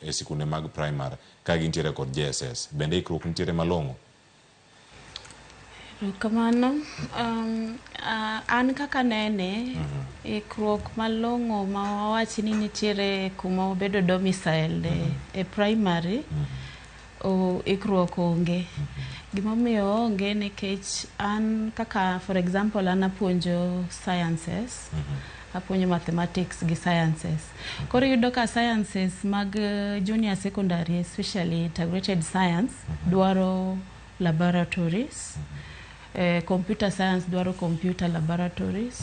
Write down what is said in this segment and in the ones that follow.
e sikunde mag primary ka gintiere kod JSS. Bende ikruok nitiere malong'o? Kamano, an kaka nene, ikruok malong'o ma wawachi ni nitiere kuma obedo domiciled e primary, ikruok onge. Gimomiyo onge nikech an kaka, for example, an apuonjo sciences, apuonjo mathematics gi sciences. Koro yudo ka sciences mag junior secondary, especially integrated science, dwaro laboratories. Computer science dwaro computer laboratories.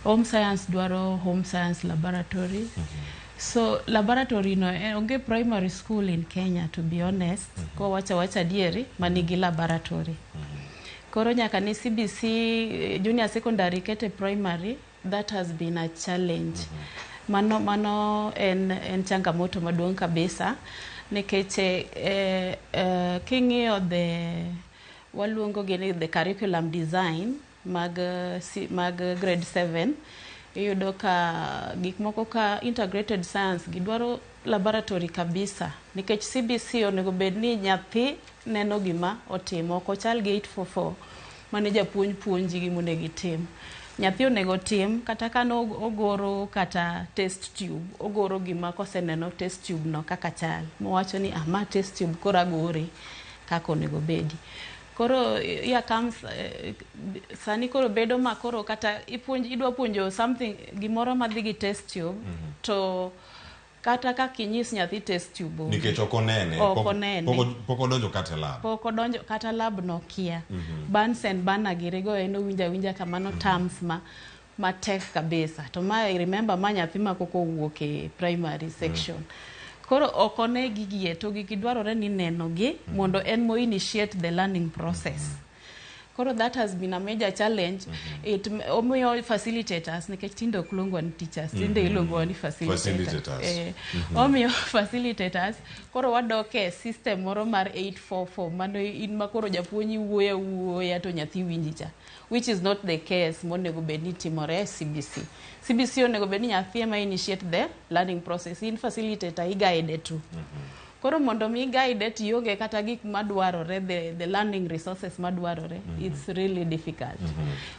Home science dwaro home science laboratory. So laboratory no onge primary school in Kenya, to be honest, ko wacha dieri manigi laboratory. Koro nyaka ni CBC junior secondary kete primary, that has been a challenge. Mano en changamoto maduong' kabisa nikech king'iyo waluongo gini the curriculum design mag grade 7, iyudo ka gik moko ka integrated science gidwaro laboratory kabisa nikech CBC onego bed ni nyathi neno gima otimo, ok ochal gi 844 mane japuonj puonji gi monego gitim. Nyathi onego tim kata ka ogoro kata test tube, ogoro gima koseneno test tube no kaka chal, mowacho ni ma test tube koro agore kaka onego bedi. Koro sani koro bedo ma koro kata idwa puonjo something gimoro madhi gi test tube, to kata ka kinyis nyathi test tube nikech ok onene, pok odonjo kata lab. Pok odonjo kata lab no kia. Burns and Banner girego eno winja kamano terms ma tek kabisa. To ma remember ma nyathi ma koko wuok e primary section. Koro okone gigie to gidwarore ni neno gi mondo en mo initiate the learning process. Koro that has been a major challenge. Omiyo facilitators, nikech tinde ok luongo ni teachers, tinde iluongo ni facilitators. Omiyo facilitators, koro wadoke system moro mar 844, mano in makoro japuonji wuoya to nyathi winjicha, which is not the case monego bed ni timore CBC. CBC onego bed ni nyathi ema initiate the learning process. In facilitator i-guide tu. Koro mondo mi guide tionge kata gik madwarore, the learning resources madwarore, it's really difficult.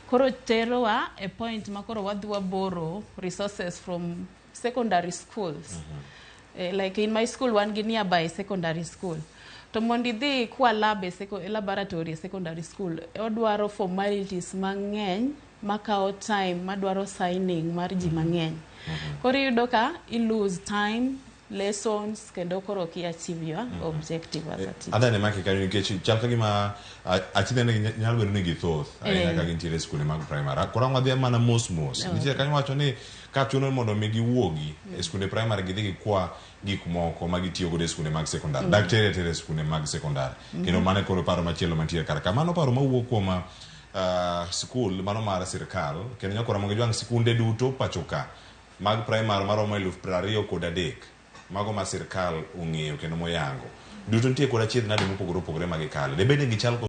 Koro terowa a point makoro wadhwa borrow resources from secondary schools. Like in my school, one gi nearby secondary school. To mondi dhi kwa laboratory secondary school, odwaro formalities mang'eny makao time, madwaro signing mar ji mang'eny. Koro yudo ka lose time, lessons, kendo koro ki achieve your objective as a teacher. Adane maki kanyo nikech chal ka gima achide ne nyalo bedo ni githoth ahinya ka gintiere skunde mag primary. Koro ng'adhi mana mos. Nitie kanyo wacho ni ka chuno mondo mi giwuogi e skunde primary gidhi gikwa gik moko ma gitiyo godo e skunde mag secondary. Daktere tere skunde mag secondary. Kendo mane koro paro machielo mantiere kar ka. Mano paro mawuok kuom school mano mar sirkal, kendo nyakora mondo jwang skunde duto pachoka mag primary maromo 23,000 mago ma sirkal ong'eyo kendo moyango duto nitie kod achiedh nade mopogore opogore magikale. Debede gichal